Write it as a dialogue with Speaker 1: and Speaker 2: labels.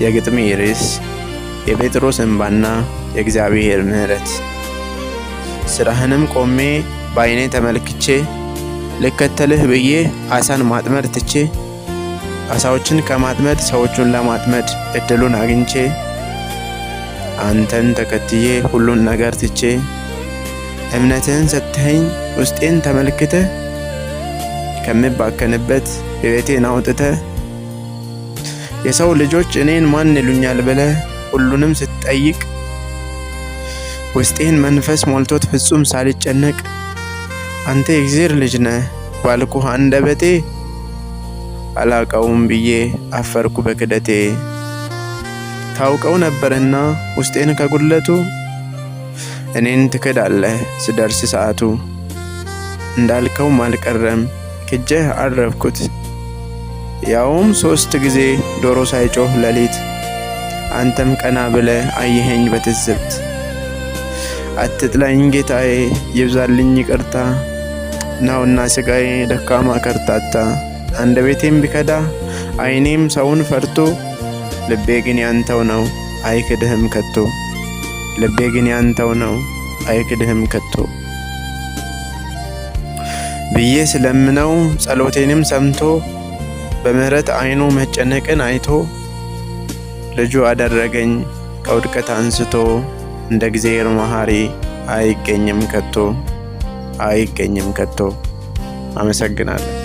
Speaker 1: የግጥሜ ርዕስ የጴጥሮስ እንባና የእግዚአብሔር ምሕረት። ስራህንም ቆሜ በዓይኔ ተመልክቼ ልከተልህ ብዬ አሳን ማጥመድ ትቼ አሳዎችን ከማጥመድ ሰዎቹን ለማጥመድ እድሉን አግኝቼ አንተን ተከትዬ ሁሉን ነገር ትቼ እምነትህን ሰጥተኸኝ ውስጤን ተመልክተህ ከምባከንበት ሕይወቴን አውጥተህ የሰው ልጆች እኔን ማን ይሉኛል ብለህ ሁሉንም ስትጠይቅ ውስጤን መንፈስ ሞልቶት ፍጹም ሳልጨነቅ አንተ የእግዚአብሔር ልጅ ነህ ባልኩህ አንደበቴ አላቀውም ብዬ አፈርኩ በክደቴ። ታውቀው ነበርና ውስጤን ከጉድለቱ እኔን ትክዳለህ ስደርስ ሰዓቱ። እንዳልከውም አልቀረም ክጄህ አረፍኩት ያውም 3 ጊዜ ዶሮ ሳይጮህ ሌሊት አንተም ቀና ብለህ አየኸኝ በትዝብት። አትጥላኝ ጌታዬ ይብዛልኝ ይቅርታ ናውና ስጋዬ ደካማ ከርታታ። አንደበቴም ቢከዳ ዓይኔም ሰውን ፈርቶ ልቤ ግን ያንተው ነው አይክድህም ከቶ። ልቤ ግን ያንተው ነው አይክድህም ከቶ ብዬ ስለምነው ጸሎቴንም ሰምቶ በምህረት ዓይኑ መጨነቅን አይቶ ልጁ አደረገኝ ከውድቀት አንስቶ። እንደ እግዚአብሔር መሐሪ አይገኝም ከቶ አይገኝም ከቶ። አመሰግናለሁ።